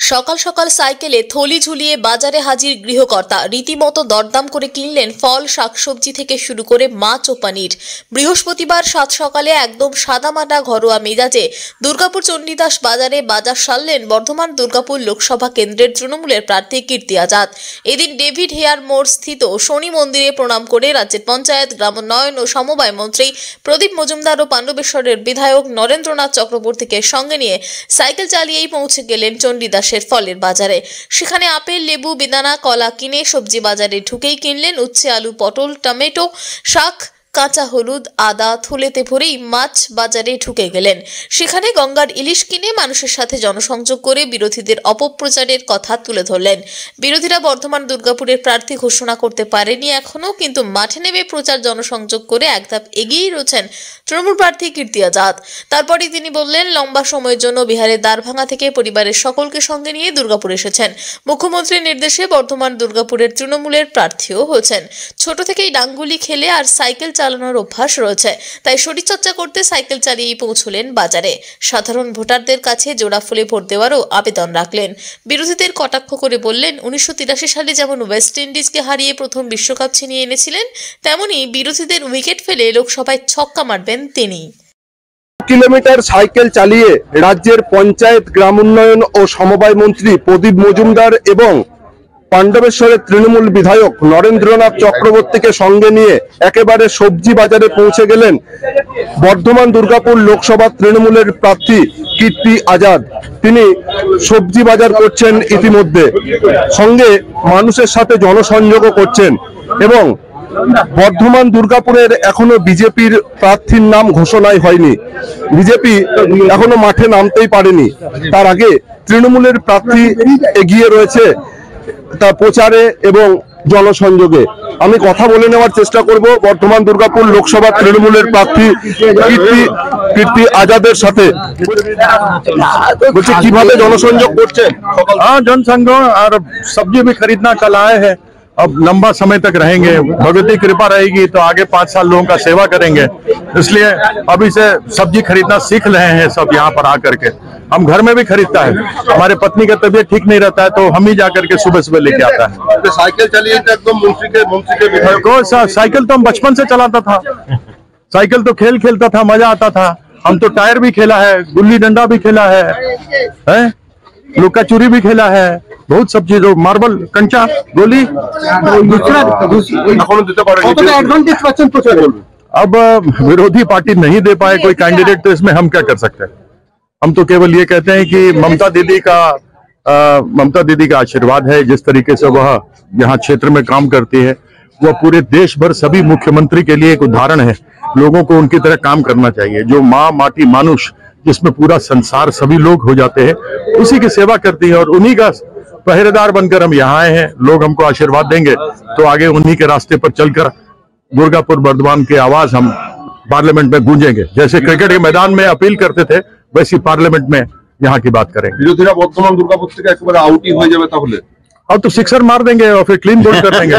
সকাল সকাল সাইকেলে থলি ঝুলিয়ে বাজারে হাজির গৃহকর্তা। রীতিমতো দরদাম করে কিনলেন ফল, শাকসবজি থেকে শুরু করে মাছ ও পনির। বৃহস্পতিবার সাত সকালে একদম সাদামাটা ঘরোয়া মেজাজে দুর্গাপুর চণ্ডীদাস বাজারে বাজার সারলেন বর্ধমান দুর্গাপুর লোকসভা কেন্দ্রের তৃণমূলের প্রার্থী কীর্তি আজাদ। এদিন ডেভিড হেয়ার মোড় স্থিত শনি মন্দিরে প্রণাম করে রাজ্যের পঞ্চায়েত, গ্রামোন্নয়ন ও সমবায় মন্ত্রী প্রদীপ মজুমদার ও পাণ্ডবেশ্বরের বিধায়ক নরেন্দ্রনাথ চক্রবর্তীকে সঙ্গে নিয়ে সাইকেল চালিয়েই পৌঁছে গেলেন চণ্ডীদাস ফলের বাজারে। সেখানে আপেল, লেবু, বেদানা, কলা কিনে সবজি বাজারে ঢুকেই কিনলেন উচ্ছে, আলু, পটল, টমেটো, শাক, কাঁচা হলুদ, আদা। থলেতে ভরেই মাছ বাজারে ঢুকে গেলেন। সেখানে গঙ্গার ইলিশ কিনে মানুষের সাথে জনসংযোগ করে বিরোধীদের অপপ্রচারের কথা তুলে ধরলেন। বিরোধীরা বর্ধমান দুর্গাপুরের প্রার্থী ঘোষণা করতে পারেনি এখনো, কিন্তু মাঠে নেমে প্রচার জনসংযোগ করে এক ধাপ এগিয়েই রয়েছেন তৃণমূল প্রার্থী কীর্তি আজাদ। তারপরে তিনি বললেন, লম্বা সময়ের জন্য বিহারের দ্বারভাঙা থেকে পরিবারের সকলকে সঙ্গে নিয়ে দুর্গাপুর এসেছেন। মুখ্যমন্ত্রীর নির্দেশে বর্ধমান দুর্গাপুরের তৃণমূলের প্রার্থীও হয়েছেন। ছোট থেকেই ডাঙ্গুলি খেলে আর সাইকেল চালানোর অভ্যাস রয়েছে, তাই শরীরচর্চা করতে সাইকেল চালিয়েই পৌঁছলেন বাজারে। সাধারণ ভোটারদের কাছে জোড়া ফুলে ভোট দেওয়ারও আবেদন রাখলেন। বিরোধীদের কটাক্ষ করে বললেন, 1983 সালে যেমন ওয়েস্ট ইন্ডিজকে হারিয়ে প্রথম বিশ্বকাপ ছিনিয়ে এনেছিলেন, তেমনি বিরোধীদের উইকেট ফেলে লোকসভায় ছক্কা মারবেন তিনি। কিলোমিটার সাইকেল চালিয়ে রাজ্যের পঞ্চায়েত, গ্রামোন্নয়ন ও সমবায় মন্ত্রী প্রদীপ মজুমদার এবং পাণ্ডবেশ্বরের তৃণমূল বিধায়ক নরেন্দ্রনাথ চক্রবর্তীকে সঙ্গে নিয়ে একেবারে সবজি বাজারে পৌঁছে গেলেন বর্ধমান দুর্গাপুর লোকসভা তৃণমূলের প্রার্থী কীর্তি আজাদ। তিনি সবজি বাজার করছেন, ইতিমধ্যে সঙ্গে মানুষের সাথে জনসংযোগও করছেন এবং বর্ধমান দুর্গাপুরের এখনো বিজেপির প্রার্থীর নাম ঘোষণাই হয়নি। বিজেপি এখনো মাঠে নামতেই পারেনি। তার আগে তৃণমূলের প্রার্থী এগিয়ে রয়েছে তার প্রচারে এবং জনসংযোগে। আমি কথা বলে নেওয়ার চেষ্টা করব বর্ধমান দুর্গাপুর লোকসভা তৃণমূলের প্রার্থী কীর্তি আজাদের সাথে। বলছি, কিভাবে জনসংযোগ করছেন? जनसंघ और सब्जी भी खरीदना कल आए हैं। अब लंबा समय तक रहेंगे, भगवती कृपा रहेगी तो आगे 5 साल लोगों का सेवा करेंगे, इसलिए अभी से सब्जी खरीदना सीख रहे हैं सब यहाँ पर आकर के। हम घर में भी खरीदता है, हमारे पत्नी का तबीयत ठीक नहीं रहता है तो हम ही जाकर के सुबह सुबह लेके आता है। तो साइकिल चलिए एकदम मंत्री के विधायक। साइकिल तो हम बचपन से चलाता था, साइकिल तो खेल खेलता था, मजा आता था। हम तो टायर भी खेला है, गुल्ली डंडा भी खेला है, लुका चोरी भी खेला है, बहुत सब चीजों, मार्बल, कंचा, गोली। अब विरोधी पार्टी नहीं दे पाए कोई कैंडिडेट तो इसमें हम क्या कर सकते हैं। हम तो केवल ये कहते हैं कि ममता दीदी का आशीर्वाद है। जिस तरीके से वह यहाँ क्षेत्र में काम करती है, वह पूरे देश भर सभी मुख्यमंत्री के लिए एक उदाहरण है। लोगों को उनकी तरह काम करना चाहिए। जो माँ, माटी, मानुष, जिसमें पूरा संसार सभी लोग हो जाते हैं, उसी की सेवा करती है और उन्हीं का पहरेदार बनकर हम यहाँ आए हैं। लोग हमको आशीर्वाद देंगे तो आगे उन्हीं के रास्ते पर चलकर दुर्गापुर वर्धमान की आवाज हम पार्लियामेंट में गूंजेंगे। जैसे क्रिकेट के मैदान में अपील करते थे, वैसी पार्लियामेंट में यहाँ की बात करेंगे। বিরোধীরা বর্তমান দুর্গাপুর থেকে একেবারে আউটই হয়ে যাবে তাহলে? अब तो सिक्सर मार देंगे और फिर क्लीन बोल्ड कर देंगे।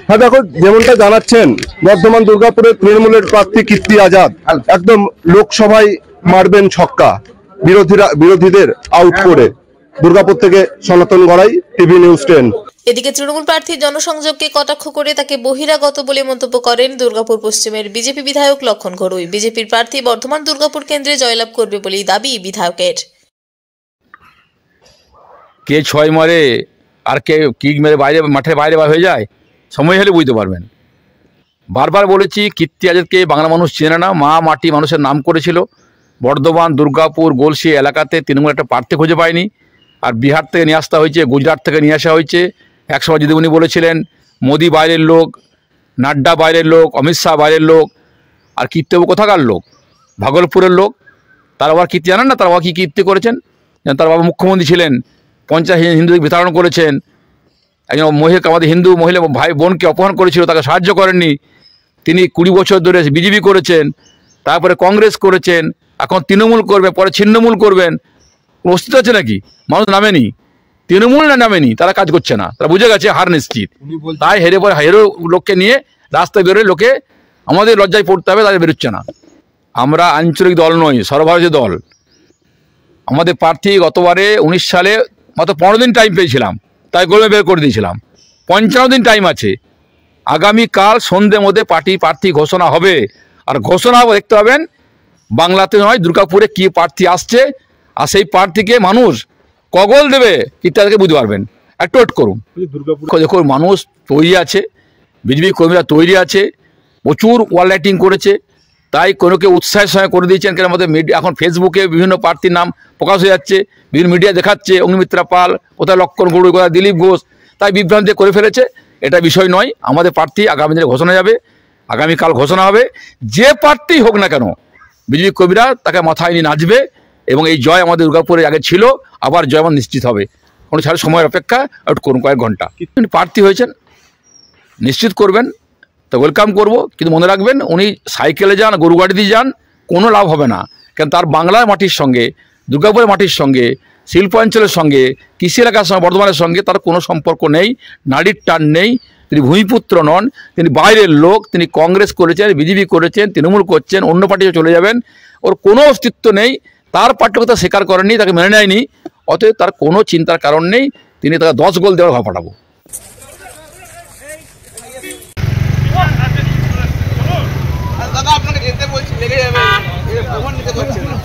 হ্যাঁ, দেখো, যেমনটা জানাচ্ছেন বর্ধমান দুর্গাপুরের তৃণমূলের প্রার্থী কীর্তি আজাদ একদম লোকসভায় মারবেন ছক্কা, বিরোধীদের আউট করে। দুর্গাপুর থেকে সনাতন গড়াই, টিভি নিউজ 10। এদিকে তৃণমূল প্রার্থীর জনসংযোগকে কটাক্ষ করে তাকে বহিরাগত বলে মন্তব্য করেন দুর্গাপুর পশ্চিমের বিজেপি বিধায়ক লক্ষণ ঘড়ুই। বিজেপির প্রার্থী বর্ধমান দুর্গাপুর কেন্দ্রে জয়লাভ করবে বলেই দাবি বিধায়কের। কে 6 মারে আর কে কিক মেরে বাইরে মাঠের বাইরে হয়ে যায়, সময় হলে বুঝতে পারবেন। বারবার বলেছি, কীর্তি আজাদকে বাংলা মানুষ চেনে না। মা, মাটি, মানুষের নাম করেছিল। বর্ধমান, দুর্গাপুর, গোলসি এলাকাতে তৃণমূল একটা প্রার্থী খুঁজে পায়নি, আর বিহার থেকে নিয়ে আসা হয়েছে, গুজরাট থেকে নিয়ে আসা হয়েছে। একসময় যদি উনি বলেছিলেন মোদি বাইরের লোক, নাড্ডা বাইরের লোক, অমিত শাহ বাইরের লোক, আর কীর্তিবাবু কোথাকার লোক? ভাগলপুরের লোক। তার আবার কীর্তি জানেন না? তার বাবা কী কীর্তি করেছেন? তার বাবা মুখ্যমন্ত্রী ছিলেন, 50 হিন্দুদের বিতাড়ন করেছেন। একজন আমাদের হিন্দু মহিলা ভাই বোনকে অপহরণ করেছিল, তাকে সাহায্য করেননি। তিনি 20 বছর ধরে বিজেপি করেছেন, তারপরে কংগ্রেস করেছেন, এখন তৃণমূল করবেন, পরে ছিন্নমূল করবেন। অস্তিত্ব আছে নাকি? মানুষ নামেনি, তৃণমূল নামেনি, তারা কাজ করছে না, তারা বুঝে গেছে হার নিশ্চিত। তাই হেরো লোককে নিয়ে রাস্তায় বেরোয় লোকে আমাদের লজ্জায় পড়তে হবে, তাদের বেরোচ্ছে না। আমরা আঞ্চলিক দল নই, সর্বভারতীয় দল। আমাদের প্রার্থী গতবারে 19 সালে মাত্র 15 দিন টাইম পেয়েছিলাম, তাই গরমে বের করে দিয়েছিলাম। 55 দিন টাইম আছে। আগামীকাল সন্ধ্যের মধ্যে প্রার্থী ঘোষণা হবে। আর ঘোষণা দেখতে পাবেন বাংলাতে নয়, দুর্গাপুরে কি প্রার্থী আসছে, আর সেই প্রার্থীকে মানুষ কগল দেবে ইত্যাদিকে বুঝতে পারবেন। একটু ওয়েট করুন। দেখুন, মানুষ তৈরি আছে, বিজেপি কর্মীরা তৈরি আছে, প্রচুর ওয়াল রাইটিং করেছে, তাই কোনোকে উৎসাহের সঙ্গে করে দিয়েছেন। কেন আমাদের মিডিয়া এখন ফেসবুকে বিভিন্ন প্রার্থীর নাম প্রকাশ হয়ে যাচ্ছে, বিভিন্ন মিডিয়া দেখাচ্ছে অগ্নিমিত্রা পাল, কোথায় লক্ষণ গড়ুই, কোথায় দিলীপ ঘোষ, তাই বিভ্রান্তি করে ফেলেছে। এটা বিষয় নয়। আমাদের প্রার্থী আগামী দিনে ঘোষণা যাবে, আগামীকাল ঘোষণা হবে। যে প্রার্থী হোক না কেন বিজেপি কর্মীরা তাকে মাথায় নিয়ে নাচবে, এবং এই জয় আমাদের দুর্গাপুরে আগে ছিল, আবার জয় আমার নিশ্চিত হবে। কোনো ছাড়া সময়ের অপেক্ষা একটু করুন, কয়েক ঘন্টা। প্রার্থী হয়েছেন, নিশ্চিত করবেন, তো ওয়েলকাম করব। কিন্তু মনে রাখবেন, উনি সাইকেলে যান, গরু গাড়ি দিয়ে যান, কোনো লাভ হবে না। কারণ তার বাংলার মাটির সঙ্গে, দুর্গাপুরের মাটির সঙ্গে, শিল্পাঞ্চলের সঙ্গে, কৃষি এলাকার সঙ্গে, বর্ধমানের সঙ্গে তার কোনো সম্পর্ক নেই, নারীর টান নেই। তিনি ভূমিপুত্র নন, তিনি বাইরের লোক। তিনি কংগ্রেস করেছেন, বিজেপি করেছেন, তৃণমূল করছেন, অন্য পার্টিতে চলে যাবেন, ওর কোনো অস্তিত্ব নেই। তার পার্টিকে স্বীকার করেননি, তাকে মেনে নেয়নি, অতএব তার কোনো চিন্তার কারণ নেই। তিনি তাকে 10 গোল দেওয়ার ঘর পাঠাবো। দাদা আপনাকে যেতে বলছি, লেগে যাবে, প্রমাণ নিতে পারছেন না।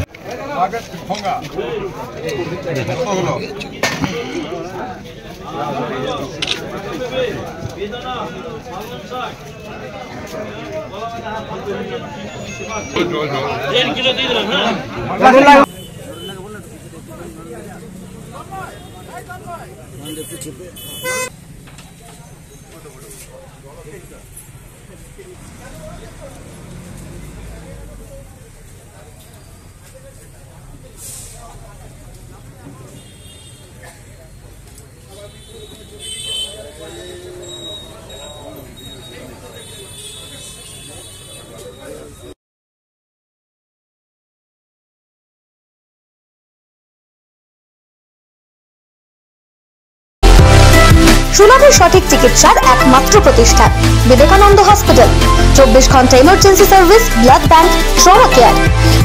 সুলভে সঠিক চিকিৎসার একমাত্র প্রতিষ্ঠান বিবেকানন্দ হসপিটাল। 24 ঘন্টা emergency service, blood bank, trauma care.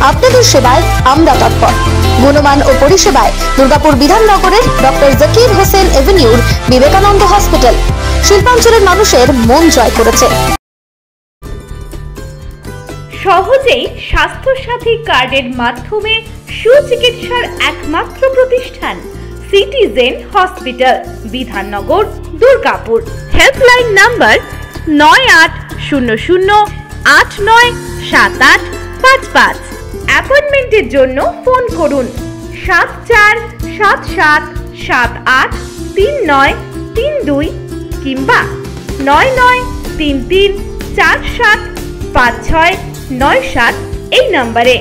আপনাদের সেবায় আমরা তৎপর। গুণমান ও পরিষেবায় দুর্গাপুর বিধাননগরের ডক্টর জাকির হোসেন এভিনিউর বিবেকানন্দ হসপিটাল শিল্পাঞ্চলের মানুষের মন জয় করেছে। সহজেই স্বাস্থ্যসাথী কার্ডের মাধ্যমে সুচিকিৎসার একমাত্র প্রতিষ্ঠান citizen hospital, Bidhannagar, Durgapur. Helpline number 9800897855। অ্যাপয়েন্টমেন্টের জন্য ফোন করুন 7477783932 কিংবা 9933475697 এই নম্বরে।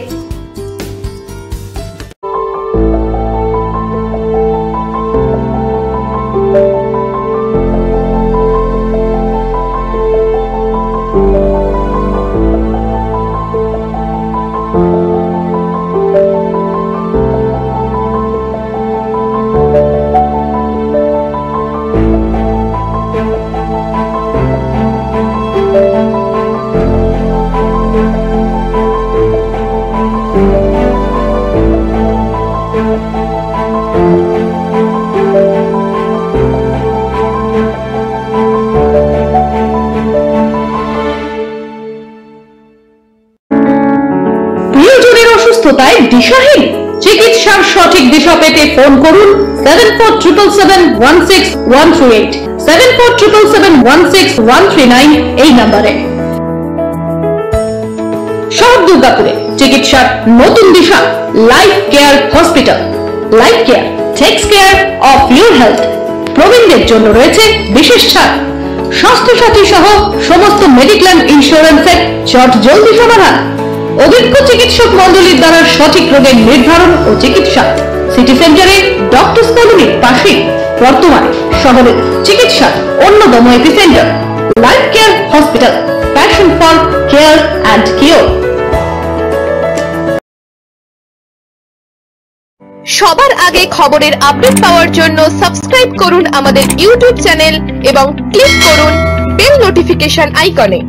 দিশাহীন চিকিৎসার সঠিক দিশা পেতে ফোন করুন 7477716138 7477716139 এই নম্বরে। শহর দুর্গাপুরে চিকিৎসার নতুন দিশা life care hospital. Life care takes care of your health. প্রবীণদের জন্য রয়েছে বিশেষ ছাড়। স্বাস্থ্যসাথী সহ সমস্ত মেডিক্লেম ইন্স্যুরেন্সের চট জলদি সমাধান। অভিজ্ঞ চিকিৎসক মন্ডলীর দ্বারা সঠিক রোগের নির্ধারণ ও চিকিৎসা। সিটি সেন্টারে ডক্টরস কলোনির পাশে বর্তমানে শহরের চিকিৎসার অন্যতম epicentre life care hospital, passion for care and cure. সবার আগে খবরের আপডেট পাওয়ার জন্য সাবস্ক্রাইব করুন আমাদের ইউটিউব চ্যানেল এবং ক্লিক করুন বেল নোটিফিকেশন আইকনে।